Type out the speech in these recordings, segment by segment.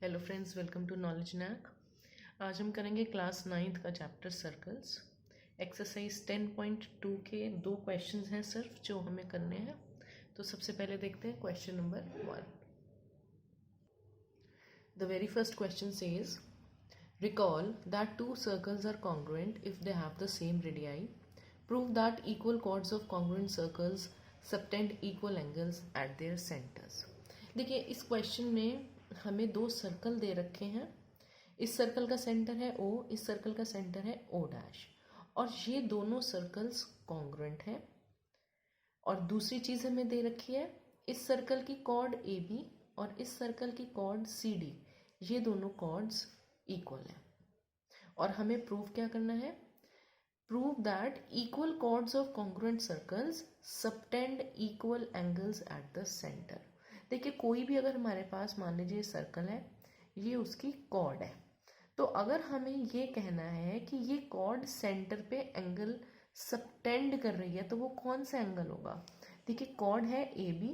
Hello friends, welcome to knowledge नैक। आज हम करेंगे क्लास 9th का चैप्टर सर्कल्स। एक्सरसाइज 10.2 के दो क्वेश्चंस हैं सिर्फ जो हमें करने हैं। तो सबसे पहले देखते हैं question number 1। The very first question says recall that two circles are congruent if they have the same radii. Prove that equal chords of congruent circles subtend equal angles at their centres. देखिए, इस question में हमें दो circle दे रखे हैं। इस circle का centre है O, इस सर्कल का सेंटर है O डैश, और ये दोनों सर्कल्स कॉन्ग्रुएंट हैं। और दूसरी चीज़ हमें दे रखी है, इस सर्कल की कॉर्ड AB और इस सर्कल की कॉर्ड CD, ये दोनों कॉर्ड्स इक्वल हैं। और हमें प्रूव क्या करना है? Prove that equal chords of congruent circles subtend equal angles at the centre. देखिए, कोई भी अगर हमारे पास मान लीजिए सर्कल है, ये उसकी कॉर्ड है, तो अगर हमें ये कहना है कि ये कॉर्ड सेंटर पे एंगल सबटेंड कर रही है, तो वो कौन सा एंगल होगा? देखिए, कॉर्ड है AB,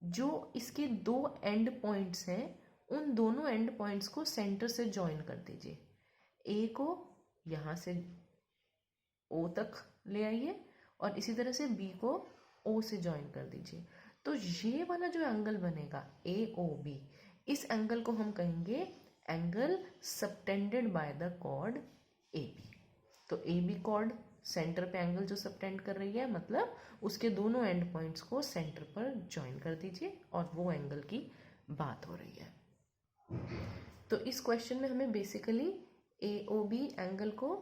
जो इसके दो एंड पॉइंट्स हैं, उन दोनों एंड पॉइंट्स को सेंटर से ज्वाइन कर दीजिए। A को यहाँ से O तक ले आइए और इसी तरह से B को O से ज्वाइन कर दीजिए। तो ये वाला जो एंगल बनेगा AOB, इस एंगल को हम कहेंगे angle subtended by the chord AB। तो AB कॉर्ड सेंटर पे एंगल जो सबटेंड कर रही है, मतलब उसके दोनों एंड पॉइंट्स को सेंटर पर ज्वाइन कर दीजिए और वो एंगल की बात हो रही है। तो इस क्वेश्चन में हमें बेसिकली AOB एंगल को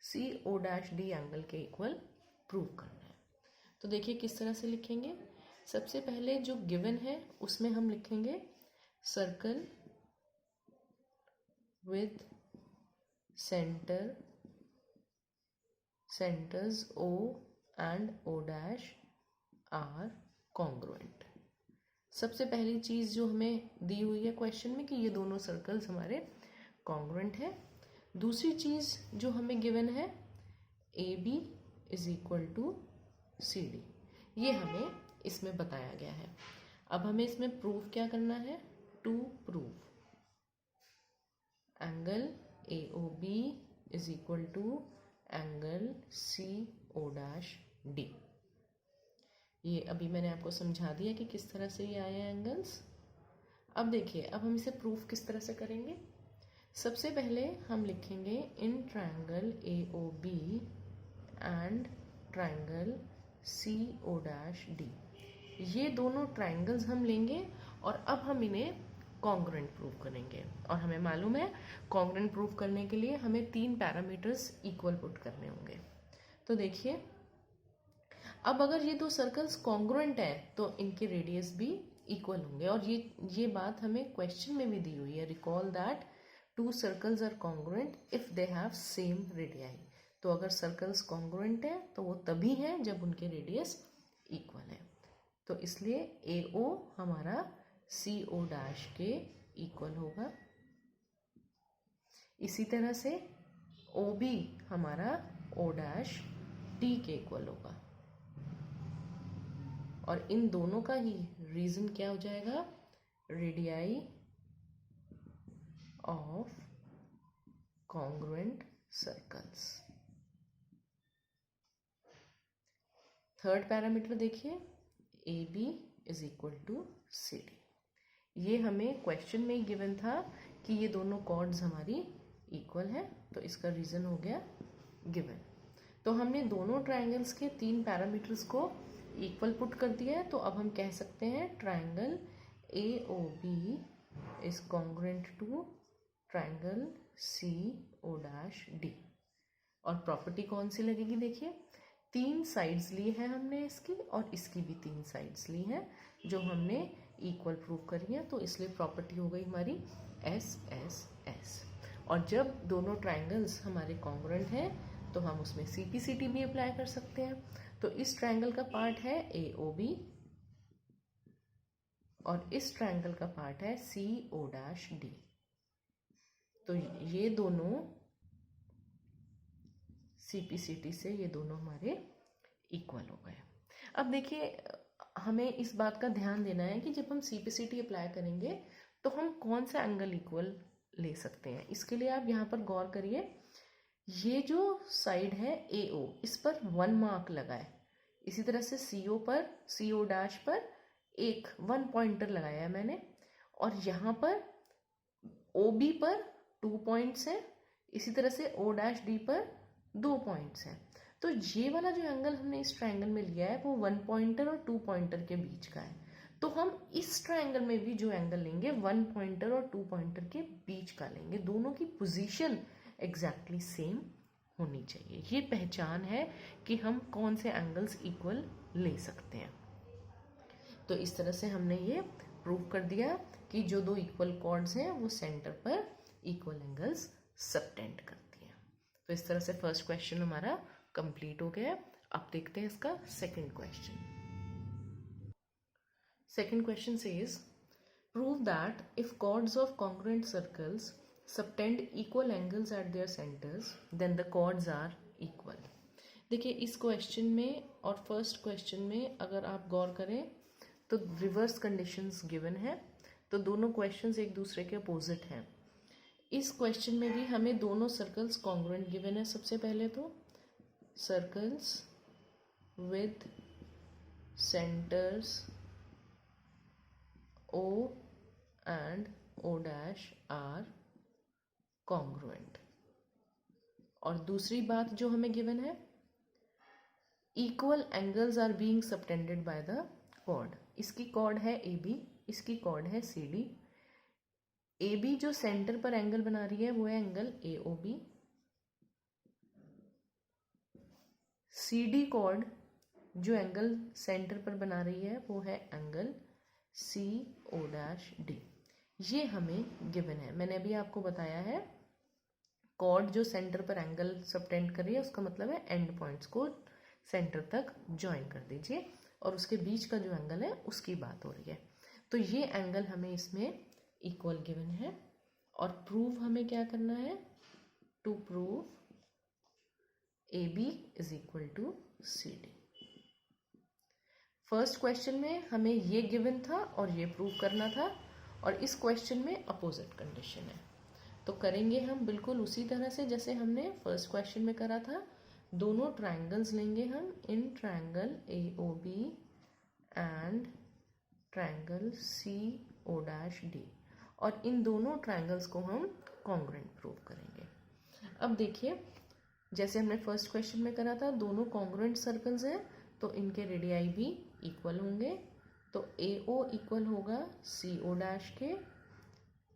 CO'D एंगल के इक्वल प्रूव करना है। तो देखिए किस तरह से लिखेंगे। सबसे पहले जो गिवन है उसमें हम लिखेंगे circle with centres O and O dash are congruent. सबसे पहली चीज़ जो हमें दी हुई है क्वेश्चन में कि ये दोनों सर्कल्स हमारे कॉन्ग्रुएंट है। दूसरी चीज़ जो हमें गिवन है AB is equal to CD, ये हमें इसमें बताया गया है। अब हमें इसमें प्रूफ क्या करना है? To prove angle AOB is equal to angle CO'D। ये अभी मैंने आपको समझा दिया कि किस तरह से ये आए एंगल्स। अब देखिए, अब हम इसे प्रूफ किस तरह से करेंगे। सबसे पहले हम लिखेंगे in triangle AOB and triangle CO'D। ये दोनों ट्रायंगल्स हम लेंगे और अब हम इन्हें कॉन्ग्रुएंट प्रूव करेंगे। और हमें मालूम है कॉन्ग्रुएंट प्रूव करने के लिए हमें 3 पैरामीटर्स इक्वल पुट करने होंगे। तो देखिए, अब अगर ये दो सर्कल्स कॉन्ग्रुएंट हैं तो इनके रेडियस भी इक्वल होंगे। और ये बात हमें क्वेश्चन में भी दी हुई है, recall that two circles are congruent if they have same radii. तो अगर सर्कल्स कॉन्ग्रुएंट हैं तो वो तभी हैं जब उनके रेडियस इक्वल है। तो इसलिए AO हमारा CO डैश के इक्वल होगा। इसी तरह से OB हमारा O डैश D के इक्वल होगा। और इन दोनों का ही रीजन क्या हो जाएगा? Radii of congruent circles. Third parameter देखिए, AB is equal to CD। ये हमें क्वेश्चन में ही गिवन था कि ये दोनों कॉर्ड्स हमारी इक्वल है, तो इसका रीजन हो गया गिवन। तो हमने दोनों ट्रायंगल्स के 3 पैरामीटर्स को इक्वल पुट कर दिया है। तो अब हम कह सकते हैं triangle AOB is congruent to triangle CO'D। और प्रॉपर्टी कौन सी लगेगी? देखिए, 3 साइड्स ली है हमने इसकी और इसकी भी 3 साइड्स ली हैं जो हमने इक्वल प्रूव करी है। तो इसलिए प्रॉपर्टी हो गई हमारी SSS। और जब दोनों ट्रायंगल्स हमारे कॉन्ग्रुएंट हैं तो हम उसमें CPCT भी अप्लाई कर सकते हैं। तो इस ट्रायंगल का पार्ट है AOB और इस ट्रायंगल का पार्ट है CO'D। तो ये दोनों CPCT से ये दोनों हमारे इक्वल हो गए। अब देखिए, हमें इस बात का ध्यान देना है कि जब हम CPCT अप्लाई करेंगे तो हम कौन सा एंगल इक्वल ले सकते हैं, इसके लिए आप यहाँ पर गौर करिए। ये जो साइड है AO, इस पर 1 मार्क लगा है। इसी तरह से CO पर, CO डैश पर 1 पॉइंटर लगाया है मैंने, और यहाँ पर OB पर 2 पॉइंट्स हैं। इसी तरह से O डैश D पर 2 पॉइंट्स हैं। तो ये वाला जो एंगल हमने इस ट्रायंगल में लिया है वो 1 पॉइंटर और 2 पॉइंटर के बीच का है। तो हम इस ट्रायंगल में भी जो एंगल लेंगे 1 पॉइंटर और 2 पॉइंटर के बीच का लेंगे। दोनों की पोजीशन एग्जैक्टली सेम होनी चाहिए। ये पहचान है कि हम कौन से एंगल्स इक्वल ले सकते हैं। तो इस तरह से हमने ये प्रूव कर दिया कि जो दो इक्वल कॉर्ड्स हैं वो सेंटर पर इक्वल एंगल्स सबटेंड करती हैं। तो इस तरह से फर्स्ट क्वेश्चन हमारा कंप्लीट हो गया। अब देखते हैं इसका second question. Second question says prove that if chords of congruent circles subtend equal angles at their centers then the chords are equal। देखिए इस क्वेश्चन में और फर्स्ट क्वेश्चन में अगर आप गौर करें तो रिवर्स कंडीशंस गिवन है, तो दोनों क्वेश्चंस एक दूसरे के अपोजिट हैं। इस क्वेश्चन में भी हमें दोनों सर्कल्स कॉन्ग्रुएंट गिवन है। सबसे पहले तो circles with centres O and O dash are congruent। और दूसरी बात जो हमें गिवन है, equal angles are being subtended by the chord. इसकी कॉर्ड है AB, इसकी कॉर्ड है CD। AB जो सेंटर पर एंगल बना रही है वो है एंगल AOB। CD कॉर्ड जो एंगल सेंटर पर बना रही है वो है एंगल CO डैश D। ये हमें गिवन है। मैंने अभी आपको बताया है कॉर्ड जो सेंटर पर एंगल सबटेंड कर रही है उसका मतलब है एंड पॉइंट्स को सेंटर तक ज्वाइन कर दीजिए, और उसके बीच का जो एंगल है उसकी बात हो रही है। तो ये एंगल हमें इसमें इक्वल गिवन है, और प्रूव हमें क्या करना है, to prove AB is equal to CD। First question में हमें ये गिवन था और ये प्रूव करना था, और इस क्वेश्चन में अपोजिट कंडीशन है। तो करेंगे हम बिल्कुल उसी तरह से जैसे हमने फर्स्ट क्वेश्चन में करा था। दोनों ट्रायंगल्स लेंगे हम, in triangle AOB and triangle CO dash D, और इन दोनों ट्रायंगल्स को हम कॉन्ग्रुएंट प्रूव करेंगे। अब देखिए जैसे हमने फर्स्ट क्वेश्चन में करा था, दोनों कॉन्ग्रुएंट सर्कल्स हैं तो इनके रेडियाई भी इक्वल होंगे। तो AO इक्वल होगा CO डैश के,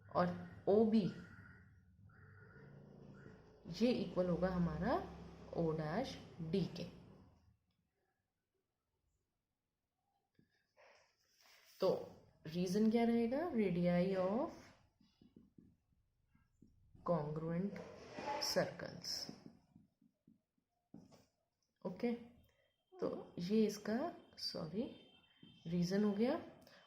और OB ये इक्वल होगा हमारा O डैश D के। तो रीजन क्या रहेगा, radii of congruent circles. Okay, तो ये इसका रीजन हो गया।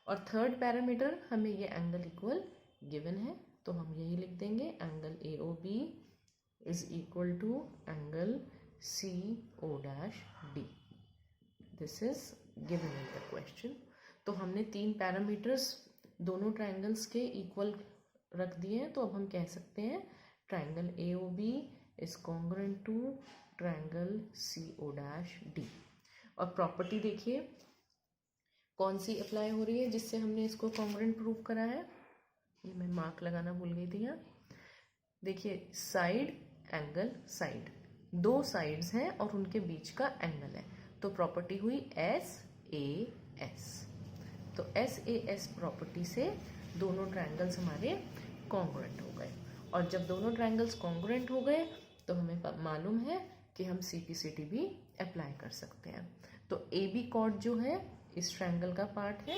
और थर्ड पैरामीटर हमें ये एंगल इक्वल गिवन है, तो हम यही लिख देंगे angle AOB is equal to angle CO dash D। This is given in the question. तो हमने 3 पैरामीटर्स दोनों ट्रायंगल्स के इक्वल रख दिए हैं, तो अब हम कह सकते हैं triangle AOB is congruent to triangle CO dash D। और प्रॉपर्टी देखिए कौन सी अप्लाई हो रही है जिससे हमने इसको कॉन्ग्रुएंट प्रूव करा है। ये मैं मार्क लगाना भूल गई थी यहाँ। देखिए साइड एंगल साइड, 2 साइड्स हैं और उनके बीच का एंगल है, तो प्रॉपर्टी हुई SAS। तो SAS प्रॉपर्टी से दोनों ट्रायंगल्स हमारे कॉन्ग्रुएंट हो गए, और जब दोनों ट्रायंगल्स कॉन्ग्रुएंट हो गए तो हमें मालूम है कि हम CPCT भी अप्लाई कर सकते हैं। तो AB कॉर्ड जो है इस ट्रायंगल का पार्ट है,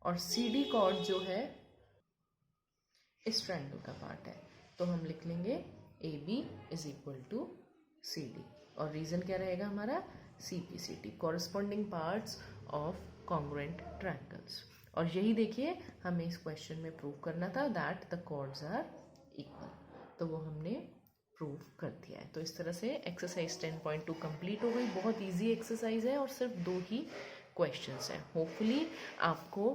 और CD कॉर्ड जो है इस ट्रायंगल का पार्ट है। तो हम लिख लेंगे AB is equal to CD, और रीजन क्या रहेगा हमारा, CPCT, corresponding parts of congruent triangles. और यही देखिए हमें इस क्वेश्चन में प्रूव करना था that the chords are equal, तो वो हमने प्रूव कर दिया है। तो इस तरह से एक्सरसाइज 10.2 कंप्लीट हो गई। बहुत इजी एक्सरसाइज है और सिर्फ 2 ही क्वेश्चंस हैं। होपफुली आपको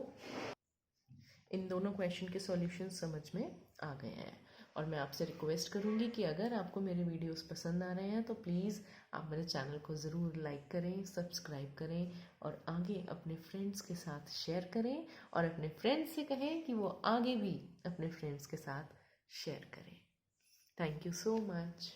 इन दोनों क्वेश्चन के सॉल्यूशन समझ में आ गए हैं। और मैं आपसे रिक्वेस्ट करूँगी कि अगर आपको मेरे वीडियोस पसंद आ रहे हैं तो प्लीज़ आप मेरे चैनल को ज़रूर लाइक करें, सब्सक्राइब करें और आगे अपने फ्रेंड्स के साथ शेयर करें और अपने फ्रेंड्स से कहें कि वो आगे भी अपने फ्रेंड्स के साथ शेयर करें। Thank you so much.